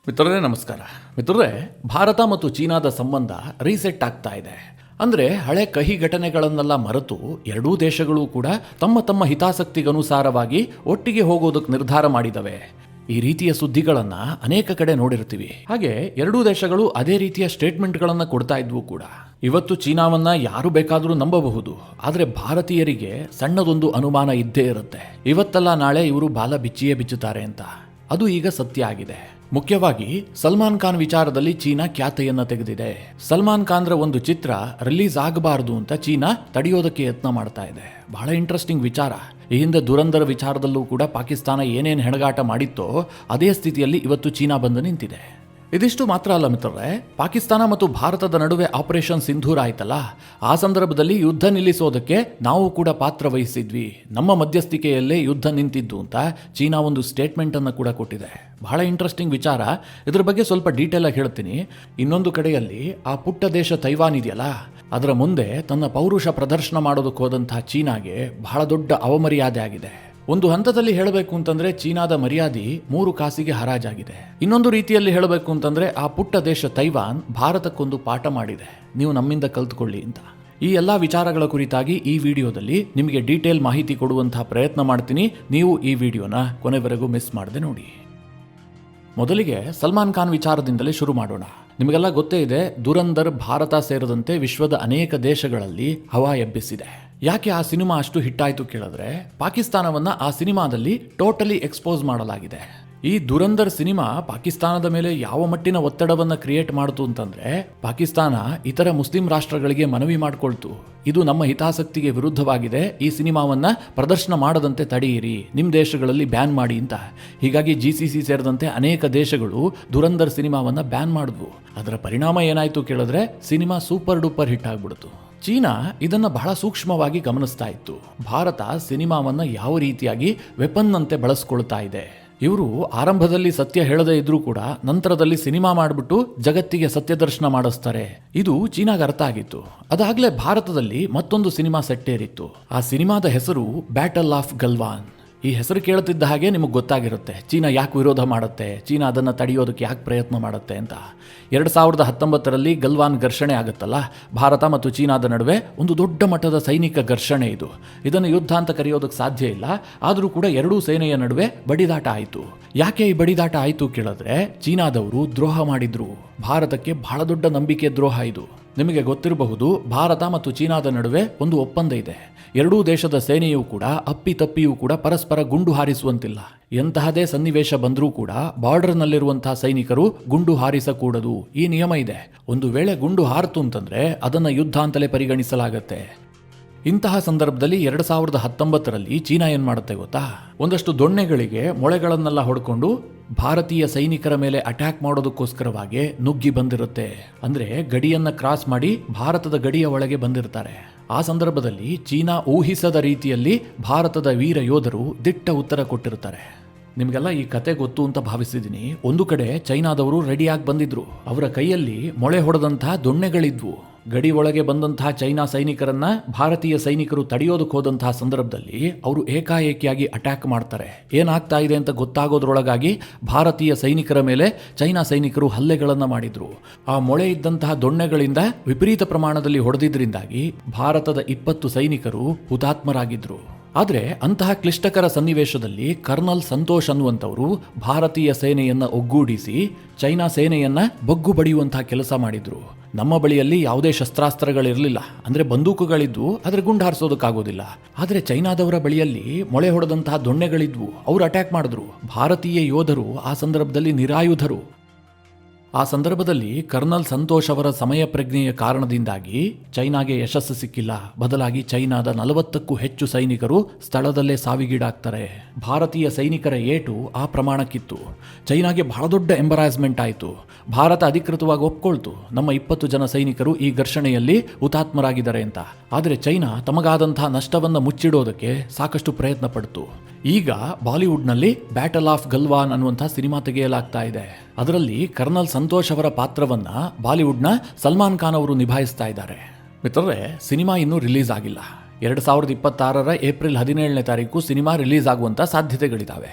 ಮಿತ್ರರೇ ನಮಸ್ಕಾರ. ಮಿತ್ರರೇ, ಭಾರತ ಮತ್ತು ಚೀನಾದ ಸಂಬಂಧ ರೀಸೆಟ್ ಆಗ್ತಾ ಇದೆ. ಅಂದರೆ ಹಳೆ ಕಹಿ ಘಟನೆಗಳನ್ನೆಲ್ಲ ಮರೆತು ಎರಡೂ ದೇಶಗಳು ಕೂಡ ತಮ್ಮ ತಮ್ಮ ಹಿತಾಸಕ್ತಿಗನುಸಾರವಾಗಿ ಒಟ್ಟಿಗೆ ಹೋಗೋದಕ್ಕೆ ನಿರ್ಧಾರ ಮಾಡಿದವೆ. ಈ ರೀತಿಯ ಸುದ್ದಿಗಳನ್ನು ಅನೇಕ ಕಡೆ ನೋಡಿರ್ತೀವಿ. ಹಾಗೆ ಎರಡೂ ದೇಶಗಳು ಅದೇ ರೀತಿಯ ಸ್ಟೇಟ್ಮೆಂಟ್ಗಳನ್ನು ಕೊಡ್ತಾ ಇದ್ವು ಕೂಡ. ಇವತ್ತು ಚೀನಾವನ್ನ ಯಾರು ಬೇಕಾದರೂ ನಂಬಬಹುದು, ಆದರೆ ಭಾರತೀಯರಿಗೆ ಸಣ್ಣದೊಂದು ಅನುಮಾನ ಇದ್ದೇ ಇರುತ್ತೆ. ಇವತ್ತಲ್ಲ ನಾಳೆ ಇವರು ಬಾಲ ಬಿಚ್ಚಿಯೇ ಬಿಚ್ಚುತ್ತಾರೆ ಅಂತ. ಅದು ಈಗ ಸತ್ಯ ಆಗಿದೆ. ಮುಖ್ಯವಾಗಿ ಸಲ್ಮಾನ್ ಖಾನ್ ವಿಚಾರದಲ್ಲಿ ಚೀನಾ ಖ್ಯಾತೆಯನ್ನ ತೆಗೆದಿದೆ. ಸಲ್ಮಾನ್ ಖಾನ್ರ ಒಂದು ಚಿತ್ರ ರಿಲೀಸ್ ಆಗಬಾರದು ಅಂತ ಚೀನಾ ತಡೆಯೋದಕ್ಕೆ ಯತ್ನ ಮಾಡ್ತಾ ಇದೆ. ಬಹಳ ಇಂಟ್ರೆಸ್ಟಿಂಗ್ ವಿಚಾರ. ಈ ಹಿಂದೆ ದುರಂದರ ವಿಚಾರದಲ್ಲೂ ಕೂಡ ಪಾಕಿಸ್ತಾನ ಏನೇನು ಹೆಣಗಾಟ ಮಾಡಿತ್ತೋ ಅದೇ ಸ್ಥಿತಿಯಲ್ಲಿ ಇವತ್ತು ಚೀನಾ ಬಂದು ನಿಂತಿದೆ. ಇದಿಷ್ಟು ಮಾತ್ರ ಅಲ್ಲ ಮಿತ್ರರೇ, ಪಾಕಿಸ್ತಾನ ಮತ್ತು ಭಾರತದ ನಡುವೆ ಆಪರೇಷನ್ ಸಿಂಧೂರ ಆಯ್ತಲ್ಲ, ಆ ಸಂದರ್ಭದಲ್ಲಿ ಯುದ್ಧ ನಿಲ್ಲಿಸೋದಕ್ಕೆ ನಾವು ಕೂಡ ಪಾತ್ರ ವಹಿಸಿದ್ವಿ, ನಮ್ಮ ಮಧ್ಯಸ್ಥಿಕೆಯಲ್ಲೇ ಯುದ್ಧ ನಿಂತಿದ್ದು ಅಂತ ಚೀನಾ ಒಂದು ಸ್ಟೇಟ್ಮೆಂಟ್ ಅನ್ನು ಕೂಡ ಕೊಟ್ಟಿದೆ. ಬಹಳ ಇಂಟ್ರೆಸ್ಟಿಂಗ್ ವಿಚಾರ. ಇದ್ರ ಬಗ್ಗೆ ಸ್ವಲ್ಪ ಡೀಟೇಲ್ ಆಗಿ ಹೇಳ್ತೀನಿ. ಇನ್ನೊಂದು ಕಡೆಯಲ್ಲಿ ಆ ಪುಟ್ಟ ದೇಶ ತೈವಾನ್ ಇದೆಯಲ್ಲ, ಅದರ ಮುಂದೆ ತನ್ನ ಪೌರುಷ ಪ್ರದರ್ಶನ ಮಾಡೋದಕ್ಕೆ ಹೋದಂತಹ ಚೀನಾಗೆ ಬಹಳ ದೊಡ್ಡ ಅವಮರ್ಯಾದೆ ಆಗಿದೆ. ಒಂದು ಹಂತದಲ್ಲಿ ಹೇಳಬೇಕು ಅಂತಂದ್ರೆ ಚೀನಾದ ಮರ್ಯಾದೆ 3 ಕಾಸಿಗೆ ಹರಾಜಾಗಿದೆ. ಇನ್ನೊಂದು ರೀತಿಯಲ್ಲಿ ಹೇಳಬೇಕು ಅಂತಂದ್ರೆ ಆ ಪುಟ್ಟ ದೇಶ ತೈವಾನ್ ಭಾರತಕ್ಕೊಂದು ಪಾಠ ಮಾಡಿದೆ, ನೀವು ನಮ್ಮಿಂದ ಕಲ್ತ್ಕೊಳ್ಳಿ ಅಂತ. ಈ ಎಲ್ಲ ವಿಚಾರಗಳ ಕುರಿತಾಗಿ ಈ ವಿಡಿಯೋದಲ್ಲಿ ನಿಮಗೆ ಡೀಟೇಲ್ ಮಾಹಿತಿ ಕೊಡುವಂತಹ ಪ್ರಯತ್ನ ಮಾಡ್ತೀನಿ. ನೀವು ಈ ವಿಡಿಯೋನ ಕೊನೆವರೆಗೂ ಮಿಸ್ ಮಾಡದೆ ನೋಡಿ. ಮೊದಲಿಗೆ ಸಲ್ಮಾನ್ ಖಾನ್ ವಿಚಾರದಿಂದಲೇ ಶುರು ಮಾಡೋಣ. ನಿಮಗೆಲ್ಲ ಗೊತ್ತೇ ಇದೆ, ದುರಂದರ್ ಭಾರತ ಸೇರಿದಂತೆ ವಿಶ್ವದ ಅನೇಕ ದೇಶಗಳಲ್ಲಿ ಹವಾ ಎಬ್ಬಿಸಿದೆ. ಯಾಕೆ ಆ ಸಿನಿಮಾ ಅಷ್ಟು ಹಿಟ್ಟಾಯಿತು ಕೇಳಿದ್ರೆ, ಪಾಕಿಸ್ತಾನವನ್ನ ಆ ಸಿನಿಮಾದಲ್ಲಿ ಟೋಟಲಿ ಎಕ್ಸ್ಪೋಸ್ ಮಾಡಲಾಗಿದೆ. ಈ ದುರಂದರ್ ಸಿನಿಮಾ ಪಾಕಿಸ್ತಾನದ ಮೇಲೆ ಯಾವ ಮಟ್ಟಿನ ಒತ್ತಡವನ್ನ ಕ್ರಿಯೇಟ್ ಮಾಡ್ತು ಅಂತಂದ್ರೆ, ಪಾಕಿಸ್ತಾನ ಇತರ ಮುಸ್ಲಿಂ ರಾಷ್ಟ್ರಗಳಿಗೆ ಮನವಿ ಮಾಡಿಕೊಳ್ತು, ಇದು ನಮ್ಮ ಹಿತಾಸಕ್ತಿಗೆ ವಿರುದ್ಧವಾಗಿದೆ, ಈ ಸಿನಿಮಾವನ್ನ ಪ್ರದರ್ಶನ ಮಾಡದಂತೆ ತಡೆಯಿರಿ, ನಿಮ್ಮ ದೇಶಗಳಲ್ಲಿ ಬ್ಯಾನ್ ಮಾಡಿ ಅಂತ. ಹೀಗಾಗಿ GCC ಸೇರಿದಂತೆ ಅನೇಕ ದೇಶಗಳು ದುರಂದರ್ ಸಿನಿಮಾವನ್ನ ಬ್ಯಾನ್ ಮಾಡಿದ್ವು. ಅದರ ಪರಿಣಾಮ ಏನಾಯ್ತು ಕೇಳಿದ್ರೆ, ಸಿನಿಮಾ ಸೂಪರ್ ಡೂಪರ್ ಹಿಟ್ ಆಗ್ಬಿಡ್ತು. ಚೀನಾ ಇದನ್ನ ಬಹಳ ಸೂಕ್ಷ್ಮವಾಗಿ ಗಮನಿಸ್ತಾ ಇತ್ತು. ಭಾರತ ಸಿನಿಮಾವನ್ನ ಯಾವ ರೀತಿಯಾಗಿ ವೆಪನ್ ಅಂತೆ ಬಳಸ್ಕೊಳ್ತಾ ಇದೆ. ಇವರು ಆರಂಭದಲ್ಲಿ ಸತ್ಯ ಹೇಳದೇ ಇದ್ರೂ ಕೂಡ ನಂತರದಲ್ಲಿ ಸಿನಿಮಾ ಮಾಡಿಬಿಟ್ಟು ಜಗತ್ತಿಗೆ ಸತ್ಯ ದರ್ಶನ ಮಾಡಿಸ್ತಾರೆ. ಇದು ಚೀನಾಗ ಅರ್ಥ ಆಗಿತ್ತು. ಅದಾಗಲೇ ಭಾರತದಲ್ಲಿ ಮತ್ತೊಂದು ಸಿನಿಮಾ ಸೆಟ್ಟೇರಿತ್ತು. ಆ ಸಿನಿಮಾದ ಹೆಸರು ಬ್ಯಾಟಲ್ ಆಫ್ ಗಲ್ವಾನ್. ಈ ಹೆಸರು ಕೇಳುತ್ತಿದ್ದ ಹಾಗೆ ನಿಮಗೆ ಗೊತ್ತಾಗಿರುತ್ತೆ ಚೀನಾ ಯಾಕೆ ವಿರೋಧ ಮಾಡುತ್ತೆ, ಚೀನಾ ಅದನ್ನು ತಡೆಯೋದಕ್ಕೆ ಯಾಕೆ ಪ್ರಯತ್ನ ಮಾಡುತ್ತೆ ಅಂತ. 2019ರಲ್ಲಿ ಗಲ್ವಾನ್ ಘರ್ಷಣೆ ಆಗುತ್ತಲ್ಲ, ಭಾರತ ಮತ್ತು ಚೀನಾದ ನಡುವೆ ಒಂದು ದೊಡ್ಡ ಮಟ್ಟದ ಸೈನಿಕ ಘರ್ಷಣೆ ಇದು. ಇದನ್ನು ಯುದ್ಧ ಅಂತ ಕರೆಯೋದಕ್ಕೆ ಸಾಧ್ಯ ಇಲ್ಲ. ಆದರೂ ಕೂಡ ಎರಡೂ ಸೇನೆಯ ನಡುವೆ ಬಡಿದಾಟ ಆಯಿತು. ಯಾಕೆ ಈ ಬಡಿದಾಟ ಆಯಿತು ಕೇಳಿದ್ರೆ, ಚೀನಾದವರು ದ್ರೋಹ ಮಾಡಿದ್ರು. ಭಾರತಕ್ಕೆ ಬಹಳ ದೊಡ್ಡ ನಂಬಿಕೆ ದ್ರೋಹ ಇದು. ನಿಮಗೆ ಗೊತ್ತಿರಬಹುದು, ಭಾರತ ಮತ್ತು ಚೀನಾದ ನಡುವೆ ಒಂದು ಒಪ್ಪಂದ ಇದೆ. ಎರಡೂ ದೇಶದ ಸೇನೆಯೂ ಕೂಡ ಅಪ್ಪಿತಪ್ಪಿಯೂ ಕೂಡ ಪರಸ್ಪರ ಗುಂಡು ಹಾರಿಸುವಂತಿಲ್ಲ. ಎಂತಹದೇ ಸನ್ನಿವೇಶ ಬಂದರೂ ಕೂಡ ಬಾರ್ಡರ್ನಲ್ಲಿರುವಂತಹ ಸೈನಿಕರು ಗುಂಡು ಹಾರಿಸಕೂಡದು, ಈ ನಿಯಮ ಇದೆ. ಒಂದು ವೇಳೆ ಗುಂಡು ಹಾರಿತು ಅಂತಂದ್ರೆ ಅದನ್ನು ಯುದ್ಧ ಅಂತಲೇ ಪರಿಗಣಿಸಲಾಗತ್ತೆ. ಇಂತಹ ಸಂದರ್ಭದಲ್ಲಿ 2019ರಲ್ಲಿ ಚೀನಾ ಏನ್ ಮಾಡುತ್ತೆ ಗೊತ್ತಾ, ಒಂದಷ್ಟು ದೊಣ್ಣೆಗಳಿಗೆ ಮೊಳೆಗಳನ್ನೆಲ್ಲ ಹೊಡ್ಕೊಂಡು ಭಾರತೀಯ ಸೈನಿಕರ ಮೇಲೆ ಅಟ್ಯಾಕ್ ಮಾಡೋದಕ್ಕೋಸ್ಕರವಾಗಿ ನುಗ್ಗಿ ಬಂದಿರುತ್ತೆ. ಅಂದ್ರೆ ಗಡಿಯನ್ನ ಕ್ರಾಸ್ ಮಾಡಿ ಭಾರತದ ಗಡಿಯ ಒಳಗೆ ಬಂದಿರ್ತಾರೆ. ಆ ಸಂದರ್ಭದಲ್ಲಿ ಚೀನಾ ಊಹಿಸದ ರೀತಿಯಲ್ಲಿ ಭಾರತದ ವೀರ ಯೋಧರು ದಿಟ್ಟ ಉತ್ತರ ಕೊಟ್ಟಿರ್ತಾರೆ. ನಿಮಗೆಲ್ಲ ಈ ಕತೆ ಗೊತ್ತು ಅಂತ ಭಾವಿಸಿದ್ದೀನಿ. ಒಂದು ಕಡೆ ಚೈನಾದವರು ರೆಡಿಯಾಗಿ ಬಂದಿದ್ರು. ಅವರ ಕೈಯಲ್ಲಿ ಮೊಳೆ ಹೊಡೆದಂತಹ ದೊಣ್ಣೆಗಳಿದ್ವು. ಗಡಿ ಒಳಗೆ ಬಂದಂತಹ ಚೈನಾ ಸೈನಿಕರನ್ನ ಭಾರತೀಯ ಸೈನಿಕರು ತಡೆಯೋದಕ್ಕೆ ಹೋದಂತಹ ಸಂದರ್ಭದಲ್ಲಿ ಅವರು ಏಕಾಏಕಿಯಾಗಿ ಅಟ್ಯಾಕ್ ಮಾಡ್ತಾರೆ. ಏನಾಗ್ತಾ ಇದೆ ಅಂತ ಗೊತ್ತಾಗೋದ್ರೊಳಗಾಗಿ ಭಾರತೀಯ ಸೈನಿಕರ ಮೇಲೆ ಚೈನಾ ಸೈನಿಕರು ಹಲ್ಲೆಗಳನ್ನು ಮಾಡಿದ್ರು. ಆ ಮೊಳೆ ಇದ್ದಂತಹ ದೊಣ್ಣೆಗಳಿಂದ ವಿಪರೀತ ಪ್ರಮಾಣದಲ್ಲಿ ಹೊಡೆದಿದ್ರಿಂದಾಗಿ ಭಾರತದ 20 ಸೈನಿಕರು ಹುತಾತ್ಮರಾಗಿದ್ರು. ಆದರೆ ಅಂತಹ ಕ್ಲಿಷ್ಟಕರ ಸನ್ನಿವೇಶದಲ್ಲಿ ಕರ್ನಲ್ ಸಂತೋಷ್ ಅನ್ನುವಂಥವರು ಭಾರತೀಯ ಸೇನೆಯನ್ನ ಒಗ್ಗೂಡಿಸಿ ಚೈನಾ ಸೇನೆಯನ್ನ ಬಗ್ಗು ಬಡಿಯುವಂತಹ ಕೆಲಸ ಮಾಡಿದ್ರು. ನಮ್ಮ ಬಳಿಯಲ್ಲಿ ಯಾವುದೇ ಶಸ್ತ್ರಾಸ್ತ್ರಗಳಿರಲಿಲ್ಲ, ಅಂದ್ರೆ ಬಂದೂಕುಗಳಿದ್ವು, ಆದರೆ ಗುಂಡು ಹಾರಿಸೋದಕ್ಕಾಗೋದಿಲ್ಲ. ಆದರೆ ಚೈನಾದವರ ಬಳಿಯಲ್ಲಿ ಮೊಳೆ ಹೊಡೆದಂತಹ ದೊಣ್ಣೆಗಳಿದ್ವು, ಅವರು ಅಟ್ಯಾಕ್ ಮಾಡಿದ್ರು. ಭಾರತೀಯ ಯೋಧರು ಆ ಸಂದರ್ಭದಲ್ಲಿ ನಿರಾಯುಧರು. ಆ ಸಂದರ್ಭದಲ್ಲಿ ಕರ್ನಲ್ ಸಂತೋಷ್ ಅವರ ಸಮಯ ಪ್ರಜ್ಞೆಯ ಕಾರಣದಿಂದಾಗಿ ಚೈನಾಗೆ ಯಶಸ್ಸು ಸಿಕ್ಕಿಲ್ಲ. ಬದಲಾಗಿ ಚೈನಾದ 40ಕ್ಕೂ ಹೆಚ್ಚು ಸೈನಿಕರು ಸ್ಥಳದಲ್ಲೇ ಸಾವಿಗೀಡಾಗ್ತಾರೆ. ಭಾರತೀಯ ಸೈನಿಕರ ಏಟು ಆ ಪ್ರಮಾಣಕ್ಕಿತ್ತು. ಚೈನಾಗೆ ಬಹಳ ದೊಡ್ಡ ಎಂಬರಾಸ್ಮೆಂಟ್ ಆಯಿತು. ಭಾರತ ಅಧಿಕೃತವಾಗಿ ಒಪ್ಕೊಳ್ತು, ನಮ್ಮ 20 ಜನ ಸೈನಿಕರು ಈ ಘರ್ಷಣೆಯಲ್ಲಿ ಹುತಾತ್ಮರಾಗಿದ್ದಾರೆ ಅಂತ. ಆದರೆ ಚೈನಾ ತಮಗಾದಂತಹ ನಷ್ಟವನ್ನು ಮುಚ್ಚಿಡೋದಕ್ಕೆ ಸಾಕಷ್ಟು ಪ್ರಯತ್ನ ಪಡ್ತು. ಈಗ ಬಾಲಿವುಡ್ನಲ್ಲಿ ಬ್ಯಾಟಲ್ ಆಫ್ ಗಲ್ವಾನ್ ಅನ್ನುವಂತಹ ಸಿನಿಮಾ ತೆಗೆಯಲಾಗ್ತಾ ಇದೆ. ಅದರಲ್ಲಿ ಕರ್ನಲ್ ಸಂತೋಷ್ ಅವರ ಪಾತ್ರವನ್ನ ಬಾಲಿವುಡ್ನ ಸಲ್ಮಾನ್ ಖಾನ್ ಅವರು ನಿಭಾಯಿಸ್ತಾ ಇದ್ದಾರೆ. ಮಿತ್ರರೇ, ಸಿನಿಮಾ ಇನ್ನೂ ರಿಲೀಸ್ ಆಗಿಲ್ಲ. 2026 ಏಪ್ರಿಲ್ 17ನೇ ತಾರೀಕು ಸಿನಿಮಾ ರಿಲೀಸ್ ಆಗುವಂಥ ಸಾಧ್ಯತೆಗಳಿದ್ದಾವೆ.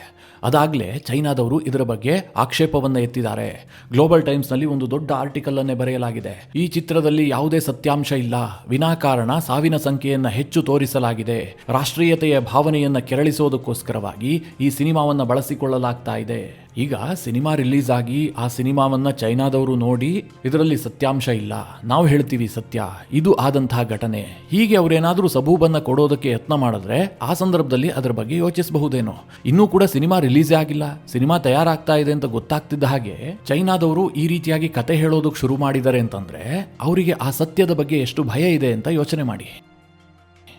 ಅದಾಗಲೇ ಚೈನಾದವರು ಇದರ ಬಗ್ಗೆ ಆಕ್ಷೇಪವನ್ನು ಎತ್ತಿದ್ದಾರೆ. ಗ್ಲೋಬಲ್ ಟೈಮ್ಸ್ನಲ್ಲಿ ಒಂದು ದೊಡ್ಡ ಆರ್ಟಿಕಲ್ ಅನ್ನೇ ಬರೆಯಲಾಗಿದೆ. ಈ ಚಿತ್ರದಲ್ಲಿ ಯಾವುದೇ ಸತ್ಯಾಂಶ ಇಲ್ಲ, ವಿನಾಕಾರಣ ಸಾವಿನ ಸಂಖ್ಯೆಯನ್ನು ಹೆಚ್ಚು ತೋರಿಸಲಾಗಿದೆ, ರಾಷ್ಟ್ರೀಯತೆಯ ಭಾವನೆಯನ್ನು ಕೆರಳಿಸೋದಕ್ಕೋಸ್ಕರವಾಗಿ ಈ ಸಿನಿಮಾವನ್ನು ಬಳಸಿಕೊಳ್ಳಲಾಗ್ತಾ ಇದೆ. ಈಗ ಸಿನಿಮಾ ರಿಲೀಸ್ ಆಗಿ ಆ ಸಿನಿಮಾವನ್ನ ಚೈನಾದವರು ನೋಡಿ ಇದರಲ್ಲಿ ಸತ್ಯಾಂಶ ಇಲ್ಲ, ನಾವು ಹೇಳ್ತೀವಿ ಸತ್ಯ, ಇದು ಆದಂತಹ ಘಟನೆ, ಹೀಗೆ ಅವರೇನಾದರೂ ಸಬೂಬನ್ನ ಕೊಡೋದಕ್ಕೆ ಯತ್ನ ಮಾಡಿದ್ರೆ ಆ ಸಂದರ್ಭದಲ್ಲಿ ಅದರ ಬಗ್ಗೆ ಯೋಚಿಸಬಹುದೇನೋ. ಇನ್ನೂ ಕೂಡ ಸಿನಿಮಾ ರಿಲೀಸೇ ಆಗಿಲ್ಲ, ಸಿನಿಮಾ ತಯಾರಾಗ್ತಾ ಇದೆ ಅಂತ ಗೊತ್ತಾಗ್ತಿದ್ದ ಹಾಗೆ ಚೈನಾದವರು ಈ ರೀತಿಯಾಗಿ ಕತೆ ಹೇಳೋದಕ್ಕೆ ಶುರು ಮಾಡಿದ್ದಾರೆ ಅಂತಂದ್ರೆ ಅವರಿಗೆ ಆ ಸತ್ಯದ ಬಗ್ಗೆ ಎಷ್ಟು ಭಯ ಇದೆ ಅಂತ ಯೋಚನೆ ಮಾಡಿ.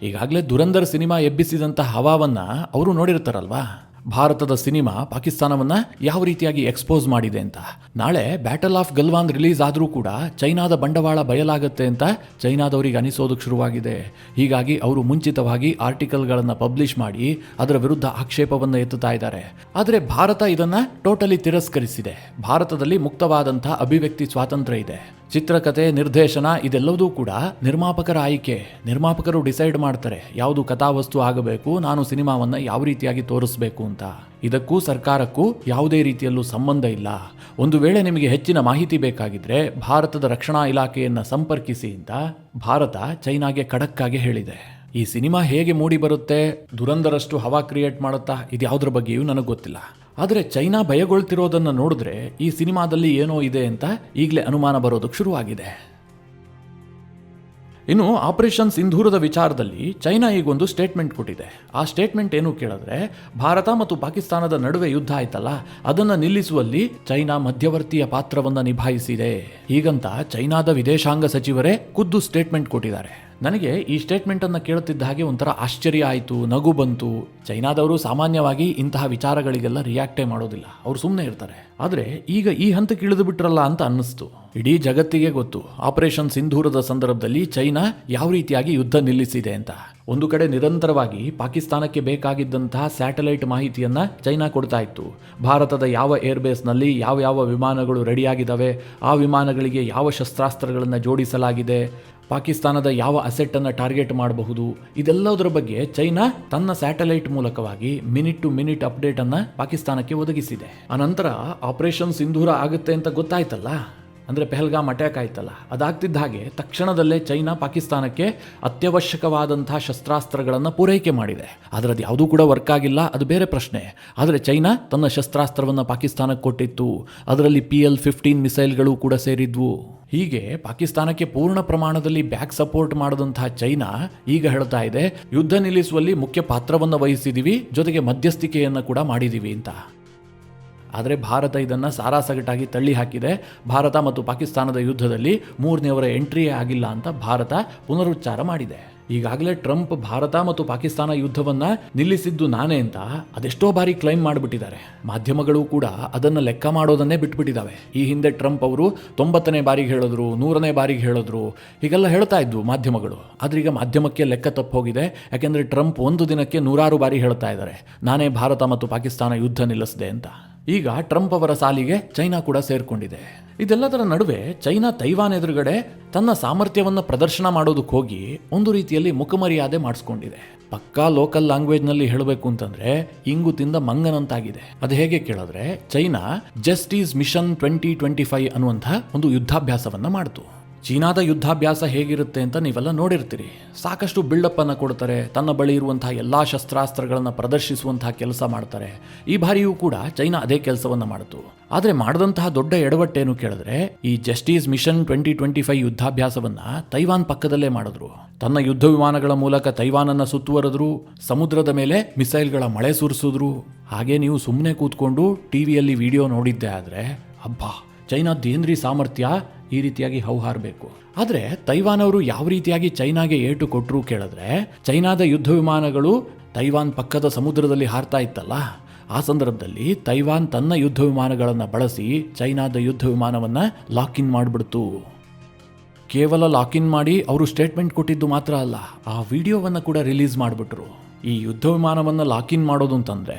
ಈಗಾಗಲೇ ದುರಂಧರ್ ಸಿನಿಮಾ ಎಬ್ಬಿಸಿದಂಥ ಹವಾವನ್ನ ಅವರು ನೋಡಿರ್ತಾರಲ್ವಾ. ಭಾರತದ ಸಿನಿಮಾ ಪಾಕಿಸ್ತಾನವನ್ನ ಯಾವ ರೀತಿಯಾಗಿ ಎಕ್ಸ್ಪೋಸ್ ಮಾಡಿದೆ ಅಂತ. ನಾಳೆ ಬ್ಯಾಟಲ್ ಆಫ್ ಗಲ್ವಾನ್ ರಿಲೀಸ್ ಆದರೂ ಕೂಡ ಚೈನಾದ ಬಂಡವಾಳ ಬಯಲಾಗುತ್ತೆ ಅಂತ ಚೈನಾದವರಿಗೆ ಅನಿಸೋದಕ್ಕೆ ಶುರುವಾಗಿದೆ. ಹೀಗಾಗಿ ಅವರು ಮುಂಚಿತವಾಗಿ ಆರ್ಟಿಕಲ್ಗಳನ್ನು ಪಬ್ಲಿಷ್ ಮಾಡಿ ಅದರ ವಿರುದ್ಧ ಆಕ್ಷೇಪವನ್ನು ಎತ್ತುತ್ತಾ ಇದ್ದಾರೆ. ಆದರೆ ಭಾರತ ಇದನ್ನ ಟೋಟಲಿ ತಿರಸ್ಕರಿಸಿದೆ. ಭಾರತದಲ್ಲಿ ಮುಕ್ತವಾದಂಥ ಅಭಿವ್ಯಕ್ತಿ ಸ್ವಾತಂತ್ರ್ಯ ಇದೆ. ಚಿತ್ರಕಥೆ, ನಿರ್ದೇಶನ ಇದೆಲ್ಲವೂ ಕೂಡ ನಿರ್ಮಾಪಕರ ಆಯ್ಕೆ. ನಿರ್ಮಾಪಕರು ಡಿಸೈಡ್ ಮಾಡ್ತಾರೆ ಯಾವುದು ಕಥಾವಸ್ತು ಆಗಬೇಕು, ನಾನು ಸಿನಿಮಾವನ್ನು ಯಾವ ರೀತಿಯಾಗಿ ತೋರಿಸಬೇಕು ಅಂತ. ಇದಕ್ಕೂ ಸರ್ಕಾರಕ್ಕೂ ಯಾವುದೇ ರೀತಿಯಲ್ಲೂ ಸಂಬಂಧ ಇಲ್ಲ. ಒಂದು ವೇಳೆ ನಿಮಗೆ ಹೆಚ್ಚಿನ ಮಾಹಿತಿ ಬೇಕಾಗಿದ್ರೆ ಭಾರತದ ರಕ್ಷಣಾ ಇಲಾಖೆಯನ್ನು ಸಂಪರ್ಕಿಸಿ ಅಂತ ಭಾರತ ಚೈನಾಗೆ ಖಡಕ್ಕಾಗಿ ಹೇಳಿದೆ. ಈ ಸಿನಿಮಾ ಹೇಗೆ ಮೂಡಿ ಬರುತ್ತೆ, ದುರಂದರಷ್ಟು ಹವಾ ಕ್ರಿಯೇಟ್ ಮಾಡುತ್ತಾ, ಇದು ಯಾವುದ್ರ ಬಗ್ಗೆಯೂ ನನಗೆ ಗೊತ್ತಿಲ್ಲ. ಆದರೆ ಚೈನಾ ಭಯಗೊಳ್ತಿರೋದನ್ನು ನೋಡಿದ್ರೆ ಈ ಸಿನಿಮಾದಲ್ಲಿ ಏನೋ ಇದೆ ಅಂತ ಈಗಲೇ ಅನುಮಾನ ಬರೋದಕ್ಕೆ ಶುರುವಾಗಿದೆ. ಇನ್ನು ಆಪರೇಷನ್ ಸಿಂಧೂರದ ವಿಚಾರದಲ್ಲಿ ಚೈನಾ ಈಗೊಂದು ಸ್ಟೇಟ್ಮೆಂಟ್ ಕೊಟ್ಟಿದೆ. ಆ ಸ್ಟೇಟ್ಮೆಂಟ್ ಏನು ಕೇಳಿದ್ರೆ, ಭಾರತ ಮತ್ತು ಪಾಕಿಸ್ತಾನದ ನಡುವೆ ಯುದ್ಧ ಆಯ್ತಲ್ಲ, ಅದನ್ನು ನಿಲ್ಲಿಸುವಲ್ಲಿ ಚೈನಾ ಮಧ್ಯವರ್ತಿಯ ಪಾತ್ರವನ್ನು ನಿಭಾಯಿಸಿದೆ. ಹೀಗಂತ ಚೈನಾದ ವಿದೇಶಾಂಗ ಸಚಿವರೇ ಖುದ್ದು ಸ್ಟೇಟ್ಮೆಂಟ್ ಕೊಟ್ಟಿದ್ದಾರೆ. ನನಗೆ ಈ ಸ್ಟೇಟ್ಮೆಂಟ್ ಅನ್ನು ಕೇಳುತ್ತಿದ್ದ ಹಾಗೆ ಒಂಥರ ಆಶ್ಚರ್ಯ ಆಯಿತು, ನಗು ಬಂತು. ಚೈನಾದವರು ಸಾಮಾನ್ಯವಾಗಿ ಇಂತಹ ವಿಚಾರಗಳಿಗೆಲ್ಲ ರಿಯಾಕ್ಟೇ ಮಾಡೋದಿಲ್ಲ, ಅವರು ಸುಮ್ಮನೆ ಇರ್ತಾರೆ. ಆದರೆ ಈಗ ಈ ಹಂತಕ್ಕೆ ಇಳಿದು ಬಿಟ್ರಲ್ಲ ಅಂತ ಅನ್ನಿಸ್ತು. ಇಡೀ ಜಗತ್ತಿಗೆ ಗೊತ್ತು ಆಪರೇಷನ್ ಸಿಂಧೂರದ ಸಂದರ್ಭದಲ್ಲಿ ಚೈನಾ ಯಾವ ರೀತಿಯಾಗಿ ಯುದ್ಧ ನಿಲ್ಲಿಸಿದೆ ಅಂತ. ಒಂದು ಕಡೆ ನಿರಂತರವಾಗಿ ಪಾಕಿಸ್ತಾನಕ್ಕೆ ಬೇಕಾಗಿದ್ದಂತಹ ಸ್ಯಾಟಲೈಟ್ ಮಾಹಿತಿಯನ್ನ ಚೈನಾ ಕೊಡ್ತಾ ಇತ್ತು. ಭಾರತದ ಯಾವ ಏರ್ಬೇಸ್ನಲ್ಲಿ ಯಾವ ವಿಮಾನಗಳು ರೆಡಿಯಾಗಿದ್ದಾವೆ, ಆ ವಿಮಾನಗಳಿಗೆ ಯಾವ ಶಸ್ತ್ರಾಸ್ತ್ರಗಳನ್ನು ಜೋಡಿಸಲಾಗಿದೆ, ಪಾಕಿಸ್ತಾನದ ಯಾವ ಅಸೆಟ್ಟನ್ನು ಟಾರ್ಗೆಟ್ ಮಾಡಬಹುದು, ಇದೆಲ್ಲದರ ಬಗ್ಗೆ ಚೈನಾ ತನ್ನ ಸ್ಯಾಟಲೈಟ್ ಮೂಲಕವಾಗಿ ಮಿನಿಟ್ ಟು ಮಿನಿಟ್ ಅಪ್ಡೇಟನ್ನು ಪಾಕಿಸ್ತಾನಕ್ಕೆ ಒದಗಿಸಿದೆ. ಅನಂತರ ಆಪರೇಷನ್ ಸಿಂಧೂರ ಆಗುತ್ತೆ ಅಂತ ಗೊತ್ತಾಯ್ತಲ್ಲ, ಅಂದರೆ ಪೆಹಲ್ಗಾಮ್ ಅಟ್ಯಾಕ್ ಆಯ್ತಲ್ಲ, ಅದಾಗ್ತಿದ್ದ ಹಾಗೆ ತಕ್ಷಣದಲ್ಲೇ ಚೈನಾ ಪಾಕಿಸ್ತಾನಕ್ಕೆ ಅತ್ಯವಶ್ಯಕವಾದಂತಹ ಶಸ್ತ್ರಾಸ್ತ್ರಗಳನ್ನು ಪೂರೈಕೆ ಮಾಡಿದೆ. ಅದರದ್ದು ಯಾವುದೂ ಕೂಡ ವರ್ಕ್ ಆಗಿಲ್ಲ, ಅದು ಬೇರೆ ಪ್ರಶ್ನೆ. ಆದರೆ ಚೈನಾ ತನ್ನ ಶಸ್ತ್ರಾಸ್ತ್ರವನ್ನು ಪಾಕಿಸ್ತಾನಕ್ಕೆ ಕೊಟ್ಟಿತ್ತು. ಅದರಲ್ಲಿ PL-15 ಮಿಸೈಲ್ಗಳು ಕೂಡ ಸೇರಿದ್ವು. ಹೀಗೆ ಪಾಕಿಸ್ತಾನಕ್ಕೆ ಪೂರ್ಣ ಪ್ರಮಾಣದಲ್ಲಿ ಬ್ಯಾಕ್ ಸಪೋರ್ಟ್ ಮಾಡಿದಂತಹ ಚೈನಾ ಈಗ ಹೇಳ್ತಾ ಇದೆ, ಯುದ್ಧ ನಿಲ್ಲಿಸುವಲ್ಲಿ ಮುಖ್ಯ ಪಾತ್ರವನ್ನು ವಹಿಸಿದ್ದೀವಿ, ಜೊತೆಗೆ ಮಧ್ಯಸ್ಥಿಕೆಯನ್ನು ಕೂಡ ಮಾಡಿದ್ದೀವಿ ಅಂತ. ಆದರೆ ಭಾರತ ಇದನ್ನು ಸಾರಾಸಗಟಾಗಿ ತಳ್ಳಿ ಹಾಕಿದೆ. ಭಾರತ ಮತ್ತು ಪಾಕಿಸ್ತಾನದ ಯುದ್ಧದಲ್ಲಿ ಮೂರನೆಯವರ ಎಂಟ್ರಿಯೇ ಆಗಿಲ್ಲ ಅಂತ ಭಾರತ ಪುನರುಚ್ಚಾರ ಮಾಡಿದೆ. ಈಗಾಗಲೇ ಟ್ರಂಪ್ ಭಾರತ ಮತ್ತು ಪಾಕಿಸ್ತಾನ ಯುದ್ಧವನ್ನು ನಿಲ್ಲಿಸಿದ್ದು ನಾನೇ ಅಂತ ಅದೆಷ್ಟೋ ಬಾರಿ ಕ್ಲೈಮ್ ಮಾಡಿಬಿಟ್ಟಿದ್ದಾರೆ. ಮಾಧ್ಯಮಗಳು ಕೂಡ ಅದನ್ನು ಲೆಕ್ಕ ಮಾಡೋದನ್ನೇ ಬಿಟ್ಬಿಟ್ಟಿದ್ದಾವೆ. ಈ ಹಿಂದೆ ಟ್ರಂಪ್ ಅವರು 90ನೇ ಬಾರಿಗೆ ಹೇಳಿದ್ರು, 100ನೇ ಬಾರಿಗೆ ಹೇಳಿದ್ರು, ಹೀಗೆಲ್ಲ ಹೇಳ್ತಾ ಇದ್ವು ಮಾಧ್ಯಮಗಳು. ಆದರೆ ಈಗ ಮಾಧ್ಯಮಕ್ಕೆ ಲೆಕ್ಕ ತಪ್ಪು ಹೋಗಿದೆ. ಯಾಕೆಂದರೆ ಟ್ರಂಪ್ ಒಂದು ದಿನಕ್ಕೆ 100 ಬಾರಿ ಹೇಳ್ತಾ ಇದ್ದಾರೆ, ನಾನೇ ಭಾರತ ಮತ್ತು ಪಾಕಿಸ್ತಾನ ಯುದ್ಧ ನಿಲ್ಲಿಸಿದೆ ಅಂತ. ಈಗ ಟ್ರಂಪ್ ಅವರ ಸಾಲಿಗೆ ಚೈನಾ ಕೂಡ ಸೇರ್ಕೊಂಡಿದೆ. ಇದೆಲ್ಲದರ ನಡುವೆ ಚೈನಾ ತೈವಾನ್ ಎದುರುಗಡೆ ತನ್ನ ಸಾಮರ್ಥ್ಯವನ್ನು ಪ್ರದರ್ಶನ ಮಾಡೋದಕ್ಕೆ ಹೋಗಿ ಒಂದು ರೀತಿಯಲ್ಲಿ ಮುಖಮರ್ಯಾದೆ ಮಾಡಿಸ್ಕೊಂಡಿದೆ. ಪಕ್ಕಾ ಲೋಕಲ್ ಲ್ಯಾಂಗ್ವೇಜ್ನಲ್ಲಿ ಹೇಳಬೇಕು ಅಂತಂದ್ರೆ ಇಂಗು ತಿಂದ ಮಂಗನಂತಾಗಿದೆ. ಅದು ಹೇಗೆ ಕೇಳಿದ್ರೆ, ಚೈನಾ ಜಸ್ಟಿಸ್ ಮಿಷನ್ 2025 ಅನ್ನುವಂಥ ಒಂದು ಯುದ್ಧಾಭ್ಯಾಸವನ್ನು ಮಾಡಿತು. ಚೀನಾದ ಯುದ್ಧಾಭ್ಯಾಸ ಹೇಗಿರುತ್ತೆ ಅಂತ ನೀವೆಲ್ಲ ನೋಡಿರ್ತೀರಿ. ಸಾಕಷ್ಟು ಬಿಲ್ಡಪ್ ಅನ್ನು ಕೊಡ್ತಾರೆ, ತನ್ನ ಬಳಿ ಇರುವಂತಹ ಎಲ್ಲ ಶಸ್ತ್ರಾಸ್ತ್ರಗಳನ್ನು ಪ್ರದರ್ಶಿಸುವಂತಹ ಕೆಲಸ ಮಾಡ್ತಾರೆ. ಈ ಬಾರಿಯೂ ಕೂಡ ಚೈನಾ ಅದೇ ಕೆಲಸವನ್ನು ಮಾಡಿತು. ಆದರೆ ಮಾಡಿದಂತಹ ದೊಡ್ಡ ಎಡವಟ್ಟೇನು ಕೇಳಿದ್ರೆ, ಈ ಜಸ್ಟಿಸ್ ಮಿಷನ್ 2025 ಯುದ್ಧಾಭ್ಯಾಸವನ್ನು ತೈವಾನ್ ಪಕ್ಕದಲ್ಲೇ ಮಾಡಿದ್ರು. ತನ್ನ ಯುದ್ಧ ವಿಮಾನಗಳ ಮೂಲಕ ತೈವಾನನ್ನು ಸುತ್ತುವರೆದ್ರು, ಸಮುದ್ರದ ಮೇಲೆ ಮಿಸೈಲ್ಗಳ ಮಳೆ ಸುರಿಸಿದ್ರು. ಹಾಗೆ ನೀವು ಸುಮ್ಮನೆ ಕೂತ್ಕೊಂಡು ಟಿವಿಯಲ್ಲಿ ವಿಡಿಯೋ ನೋಡಿದ್ದೆ ಆದರೆ ಅಬ್ಬಾ, ಚೈನಾದ್ದೇನ್ರಿ ಸಾಮರ್ಥ್ಯ, ಈ ರೀತಿಯಾಗಿ ಹೌಹಾರಬೇಕು. ಆದರೆ ತೈವಾನ್ ಅವರು ಯಾವ ರೀತಿಯಾಗಿ ಚೈನಾಗೆ ಏಟು ಕೊಟ್ಟರು ಕೇಳಿದ್ರೆ, ಚೈನಾದ ಯುದ್ಧ ವಿಮಾನಗಳು ತೈವಾನ್ ಪಕ್ಕದ ಸಮುದ್ರದಲ್ಲಿ ಹಾರ್ತಾ ಇತ್ತಲ್ಲ, ಆ ಸಂದರ್ಭದಲ್ಲಿ ತೈವಾನ್ ತನ್ನ ಯುದ್ಧ ವಿಮಾನಗಳನ್ನು ಬಳಸಿ ಚೈನಾದ ಯುದ್ಧ ವಿಮಾನವನ್ನು ಲಾಕ್ ಇನ್ ಮಾಡಿಬಿಡ್ತು. ಕೇವಲ ಲಾಕ್ ಇನ್ ಮಾಡಿ ಅವರು ಸ್ಟೇಟ್ಮೆಂಟ್ ಕೊಟ್ಟಿದ್ದು ಮಾತ್ರ ಅಲ್ಲ, ಆ ವಿಡಿಯೋವನ್ನು ಕೂಡ ರಿಲೀಸ್ ಮಾಡಿಬಿಟ್ರು. ಈ ಯುದ್ಧ ವಿಮಾನವನ್ನು ಲಾಕ್ ಇನ್ ಮಾಡೋದು ಅಂತಂದ್ರೆ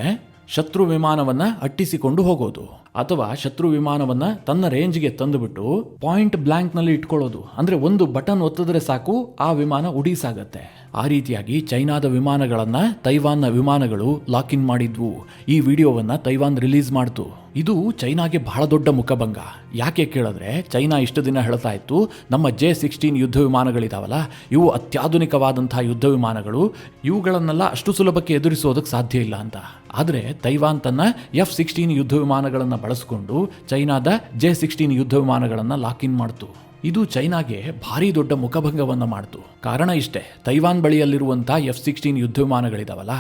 ಶತ್ರು ವಿಮಾನವನ್ನ ಅಟ್ಟಿಸಿಕೊಂಡು ಹೋಗೋದು, ಅಥವಾ ಶತ್ರು ವಿಮಾನವನ್ನ ತನ್ನ ರೇಂಜ್ಗೆ ತಂದುಬಿಟ್ಟು ಪಾಯಿಂಟ್ ಬ್ಲಾಂಕ್ ನಲ್ಲಿ ಇಟ್ಕೊಳ್ಳೋದು. ಅಂದ್ರೆ ಒಂದು ಬಟನ್ ಒತ್ತಿದ್ರೆ ಸಾಕು ಆ ವಿಮಾನ ಉಡೀಸಾಗತ್ತೆ. ಆ ರೀತಿಯಾಗಿ ಚೈನಾದ ವಿಮಾನಗಳನ್ನು ತೈವಾನ್ನ ವಿಮಾನಗಳು ಲಾಕ್ ಇನ್ ಮಾಡಿದ್ವು. ಈ ವಿಡಿಯೋವನ್ನು ತೈವಾನ್ ರಿಲೀಸ್ ಮಾಡ್ತು. ಇದು ಚೈನಾಗೆ ಬಹಳ ದೊಡ್ಡ ಮುಖಭಂಗ. ಯಾಕೆ ಕೇಳಿದ್ರೆ ಚೈನಾ ಇಷ್ಟು ದಿನ ಹೇಳ್ತಾ ಇತ್ತು ನಮ್ಮ J-16 ಯುದ್ಧ ವಿಮಾನಗಳಿದಾವಲ್ಲ, ಇವು ಅತ್ಯಾಧುನಿಕವಾದಂತಹ ಯುದ್ಧ ವಿಮಾನಗಳು, ಇವುಗಳನ್ನೆಲ್ಲ ಅಷ್ಟು ಸುಲಭಕ್ಕೆ ಎದುರಿಸೋದಕ್ಕೆ ಸಾಧ್ಯ ಇಲ್ಲ ಅಂತ. ಆದರೆ ತೈವಾನ್ ತನ್ನ F-16 ಯುದ್ಧ ವಿಮಾನಗಳನ್ನು ಬಳಸಿಕೊಂಡು ಚೈನಾದ J-16 ಯುದ್ಧ ವಿಮಾನಗಳನ್ನು ಲಾಕ್ ಇನ್ ಮಾಡ್ತು. ಇದು ಚೈನಾಗೆ ಭಾರಿ ದೊಡ್ಡ ಮುಖಭಂಗವನ್ನು ಮಾಡ್ತು. ಕಾರಣ ಇಷ್ಟೇ, ತೈವಾನ್ ಬಳಿಯಲ್ಲಿರುವಂಥ F-16 ಯುದ್ಧ ವಿಮಾನಗಳಿದಾವಲ್ಲ,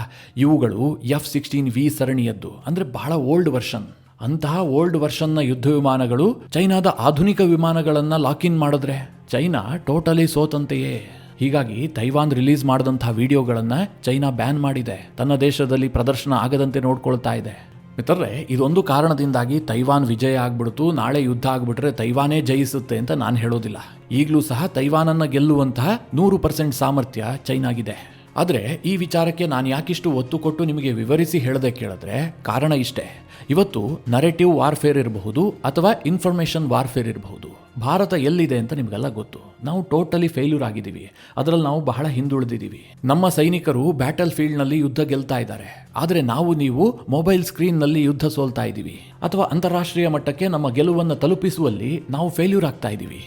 ಇವುಗಳು F-16V ಸರಣಿಯದ್ದು, ಅಂದರೆ ಬಹಳ ಓಲ್ಡ್ ವರ್ಷನ್. ಅಂತಹ ಓಲ್ಡ್ ವರ್ಷನ್ನ ಯುದ್ಧ ವಿಮಾನಗಳು ಚೈನಾದ ಆಧುನಿಕ ವಿಮಾನಗಳನ್ನು ಲಾಕ್ ಇನ್ ಮಾಡಿದ್ರೆ ಚೈನಾ ಟೋಟಲಿ ಸೋತಂತೆಯೇ. ಹೀಗಾಗಿ ತೈವಾನ್ ರಿಲೀಸ್ ಮಾಡಿದಂತಹ ವಿಡಿಯೋಗಳನ್ನು ಚೈನಾ ಬ್ಯಾನ್ ಮಾಡಿದೆ, ತನ್ನ ದೇಶದಲ್ಲಿ ಪ್ರದರ್ಶನ ಆಗದಂತೆ ನೋಡ್ಕೊಳ್ತಾ ಇದೆ. ಮಿತ್ರರೇ, ಇದೊಂದು ಕಾರಣದಿಂದಾಗಿ ತೈವಾನ್ ವಿಜಯ ಆಗ್ಬಿಡ್ತು, ನಾಳೆ ಯುದ್ಧ ಆಗ್ಬಿಟ್ರೆ ತೈವಾನೇ ಜಯಿಸುತ್ತೆ ಅಂತ ನಾನು ಹೇಳೋದಿಲ್ಲ. ಈಗಲೂ ಸಹ ತೈವಾನನ್ನು ಗೆಲ್ಲುವಂತಹ 100% ಸಾಮರ್ಥ್ಯ ಚೈನಾಗಿದೆ. ಆದರೆ ಈ ವಿಚಾರಕ್ಕೆ ನಾನು ಯಾಕಿಷ್ಟು ಒತ್ತು ಕೊಟ್ಟು ನಿಮಗೆ ವಿವರಿಸಿ ಹೇಳದೆ ಕೇಳಿದ್ರೆ ಕಾರಣ ಇಷ್ಟೇ. ಇವತ್ತು ನರೇಟಿವ್ ವಾರ್ಫೇರ್ ಇರಬಹುದು ಅಥವಾ ಇನ್ಫಾರ್ಮೇಷನ್ ವಾರ್ಫೇರ್ ಇರಬಹುದು. ಭಾರತ ಎಲ್ಲಿದೆ ಅಂತ ನಿಮಗೆಲ್ಲ ಗೊತ್ತು. ನಾವು ಟೋಟಲಿ ಫೇಲ್ಯೂರ್ ಆಗಿದ್ದೀವಿ, ಅದರಲ್ಲಿ ನಾವು ಬಹಳ ಹಿಂದುಳಿದಿದ್ದೀವಿ. ನಮ್ಮ ಸೈನಿಕರು ಬ್ಯಾಟಲ್ ಫೀಲ್ಡ್ನಲ್ಲಿ ಯುದ್ಧ ಗೆಲ್ತಾ ಇದ್ದಾರೆ, ಆದರೆ ನೀವು ಮೊಬೈಲ್ ಸ್ಕ್ರೀನ್ನಲ್ಲಿ ಯುದ್ಧ ಸೋಲ್ತಾ ಇದ್ದೀವಿ. ಅಥವಾ ಅಂತಾರಾಷ್ಟ್ರೀಯ ಮಟ್ಟಕ್ಕೆ ನಮ್ಮ ಗೆಲುವನ್ನು ತಲುಪಿಸುವಲ್ಲಿ ನಾವು ಫೇಲ್ಯೂರ್ ಆಗ್ತಾ ಇದ್ದೀವಿ.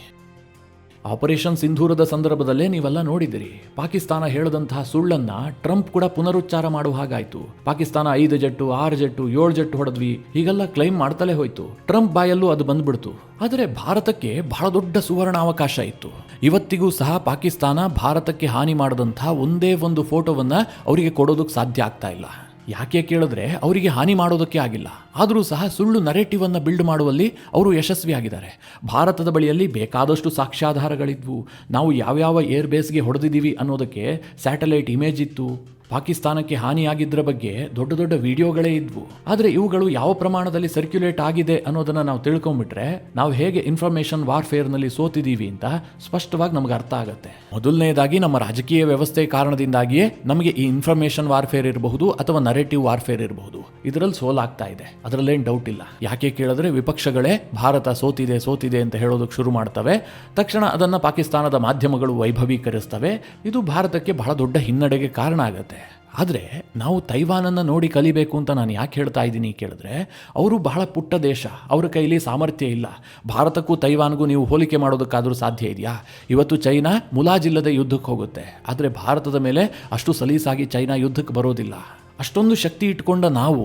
ಆಪರೇಷನ್ ಸಿಂಧೂರದ ಸಂದರ್ಭದಲ್ಲೇ ನೀವೆಲ್ಲ ನೋಡಿದಿರಿ. ಪಾಕಿಸ್ತಾನ ಹೇಳಿದಂತಹ ಸುಳ್ಳನ್ನ ಟ್ರಂಪ್ ಕೂಡ ಪುನರುಚ್ಚಾರ ಮಾಡುವ ಹಾಗಾಯ್ತು. ಪಾಕಿಸ್ತಾನ 5 ಜೆಟ್ಟು 6 ಜೆಟ್ಟು 7 ಜೆಟ್ಟು ಹೊಡೆದ್ವಿ ಹೀಗೆಲ್ಲ ಕ್ಲೈಮ್ ಮಾಡ್ತಲೇ ಹೋಯ್ತು. ಟ್ರಂಪ್ ಬಾಯಲ್ಲೂ ಅದು ಬಂದ್ಬಿಡ್ತು. ಆದರೆ ಭಾರತಕ್ಕೆ ಬಹಳ ದೊಡ್ಡ ಸುವರ್ಣಾವಕಾಶ ಇತ್ತು. ಇವತ್ತಿಗೂ ಸಹ ಪಾಕಿಸ್ತಾನ ಭಾರತಕ್ಕೆ ಹಾನಿ ಮಾಡದಂತಹ ಒಂದೇ ಒಂದು ಫೋಟೋವನ್ನ ಅವರಿಗೆ ಕೊಡೋದಕ್ಕೆ ಸಾಧ್ಯ ಆಗ್ತಾ ಇಲ್ಲ. ಯಾಕೆ ಕೇಳಿದ್ರೆ ಅವರಿಗೆ ಹಾನಿ ಮಾಡೋದಕ್ಕೆ ಆಗಿಲ್ಲ. ಆದರೂ ಸಹ ಸುಳ್ಳು ನರೇಟಿವ್ ಅನ್ನು ಬಿಲ್ಡ್ ಮಾಡುವಲ್ಲಿ ಅವರು ಯಶಸ್ವಿಯಾಗಿದ್ದಾರೆ. ಭಾರತದ ಬಳಿಯಲ್ಲಿ ಬೇಕಾದಷ್ಟು ಸಾಕ್ಷ್ಯಾಧಾರಗಳಿದ್ವು. ನಾವು ಯಾವ್ಯಾವ ಏರ್ ಬೇಸ್ಗೆ ಹೊಡೆದಿದ್ದೀವಿ ಅನ್ನೋದಕ್ಕೆ ಸ್ಯಾಟಲೈಟ್ ಇಮೇಜ್ ಇತ್ತು. ಪಾಕಿಸ್ತಾನಕ್ಕೆ ಹಾನಿಯಾಗಿದ್ದರ ಬಗ್ಗೆ ದೊಡ್ಡ ದೊಡ್ಡ ವಿಡಿಯೋಗಳೇ ಇದ್ವು. ಆದರೆ ಇವುಗಳು ಯಾವ ಪ್ರಮಾಣದಲ್ಲಿ ಸರ್ಕ್ಯುಲೇಟ್ ಆಗಿದೆ ಅನ್ನೋದನ್ನು ನಾವು ತಿಳ್ಕೊಂಡ್ಬಿಟ್ರೆ ನಾವು ಹೇಗೆ ಇನ್ಫಾರ್ಮೇಷನ್ ವಾರ್ಫೇರ್ನಲ್ಲಿ ಸೋತಿದ್ದೀವಿ ಅಂತ ಸ್ಪಷ್ಟವಾಗಿ ನಮ್ಗೆ ಅರ್ಥ ಆಗುತ್ತೆ. ಮೊದಲನೇದಾಗಿ ನಮ್ಮ ರಾಜಕೀಯ ವ್ಯವಸ್ಥೆ ಕಾರಣದಿಂದಾಗಿಯೇ ನಮಗೆ ಈ ಇನ್ಫಾರ್ಮೇಷನ್ ವಾರ್ಫೇರ್ ಇರಬಹುದು ಅಥವಾ ನರೇಟಿವ್ ವಾರ್ಫೇರ್ ಇರಬಹುದು, ಇದರಲ್ಲಿ ಸೋಲಾಗ್ತಾ ಇದೆ, ಅದರಲ್ಲೇನು ಡೌಟ್ ಇಲ್ಲ. ಯಾಕೆ ಕೇಳಿದ್ರೆ ವಿಪಕ್ಷಗಳೇ ಭಾರತ ಸೋತಿದೆ ಅಂತ ಹೇಳೋದಕ್ಕೆ ಶುರು ಮಾಡ್ತವೆ. ತಕ್ಷಣ ಅದನ್ನು ಪಾಕಿಸ್ತಾನದ ಮಾಧ್ಯಮಗಳು ವೈಭವೀಕರಿಸ್ತವೆ. ಇದು ಭಾರತಕ್ಕೆ ಬಹಳ ದೊಡ್ಡ ಹಿನ್ನಡೆಗೆ ಕಾರಣ ಆಗುತ್ತೆ. ಆದರೆ ನಾವು ತೈವಾನನ್ನು ನೋಡಿ ಕಲಿಬೇಕು ಅಂತ ನಾನು ಯಾಕೆ ಹೇಳ್ತಾ ಇದ್ದೀನಿ ಕೇಳಿದ್ರೆ, ಅವರು ಬಹಳ ಪುಟ್ಟ ದೇಶ, ಅವರ ಕೈಲಿ ಸಾಮರ್ಥ್ಯ ಇಲ್ಲ. ಭಾರತಕ್ಕೂ ತೈವಾನ್ಗೂ ನೀವು ಹೋಲಿಕೆ ಮಾಡೋದಕ್ಕಾದರೂ ಸಾಧ್ಯ ಇದೆಯಾ? ಇವತ್ತು ಚೈನಾ ಮುಲಾಜಿಲ್ಲದೆ ಯುದ್ಧಕ್ಕೆ ಹೋಗುತ್ತೆ, ಆದರೆ ಭಾರತದ ಮೇಲೆ ಅಷ್ಟು ಸಲೀಸಾಗಿ ಚೈನಾ ಯುದ್ಧಕ್ಕೆ ಬರೋದಿಲ್ಲ. ಅಷ್ಟೊಂದು ಶಕ್ತಿ ಇಟ್ಕೊಂಡ ನಾವು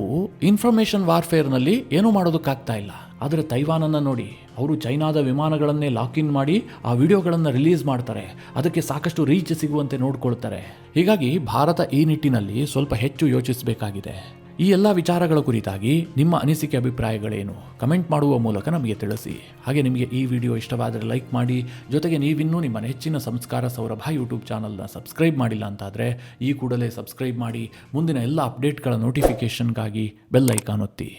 ಇನ್ಫಾರ್ಮೇಷನ್ ವಾರ್ಫೇರ್ನಲ್ಲಿ ಏನೂ ಮಾಡೋದಕ್ಕಾಗ್ತಾ ಇಲ್ಲ. ಆದರೆ ತೈವಾನನ್ನು ನೋಡಿ, ಅವರು ಚೈನಾದ ವಿಮಾನಗಳನ್ನೇ ಲಾಕ್ ಇನ್ ಮಾಡಿ ಆ ವಿಡಿಯೋಗಳನ್ನು ರಿಲೀಸ್ ಮಾಡ್ತಾರೆ, ಅದಕ್ಕೆ ಸಾಕಷ್ಟು ರೀಚ್ ಸಿಗುವಂತೆ ನೋಡ್ಕೊಳ್ತಾರೆ. ಹೀಗಾಗಿ ಭಾರತ ಈ ನಿಟ್ಟಿನಲ್ಲಿ ಸ್ವಲ್ಪ ಹೆಚ್ಚು ಯೋಚಿಸಬೇಕಾಗಿದೆ. ಈ ಎಲ್ಲ ವಿಚಾರಗಳ ಕುರಿತಾಗಿ ನಿಮ್ಮ ಅನಿಸಿಕೆ ಅಭಿಪ್ರಾಯಗಳೇನು? ಕಮೆಂಟ್ ಮಾಡುವ ಮೂಲಕ ನಮಗೆ ತಿಳಿಸಿ. ಹಾಗೆ ನಿಮಗೆ ಈ ವಿಡಿಯೋ ಇಷ್ಟವಾದರೆ ಲೈಕ್ ಮಾಡಿ. ಜೊತೆಗೆ ನೀವಿನ್ನೂ ನಿಮ್ಮ ನೆಚ್ಚಿನ ಸಂಸ್ಕಾರ ಸೌರಭ ಯೂಟ್ಯೂಬ್ ಚಾನಲ್ನ ಸಬ್ಸ್ಕ್ರೈಬ್ ಮಾಡಿಲ್ಲ ಅಂತಾದರೆ ಈ ಕೂಡಲೇ ಸಬ್ಸ್ಕ್ರೈಬ್ ಮಾಡಿ. ಮುಂದಿನ ಎಲ್ಲ ಅಪ್ಡೇಟ್ಗಳ ನೋಟಿಫಿಕೇಷನ್ಗಾಗಿ ಬೆಲ್ ಐಕಾನ್ ಒತ್ತಿ.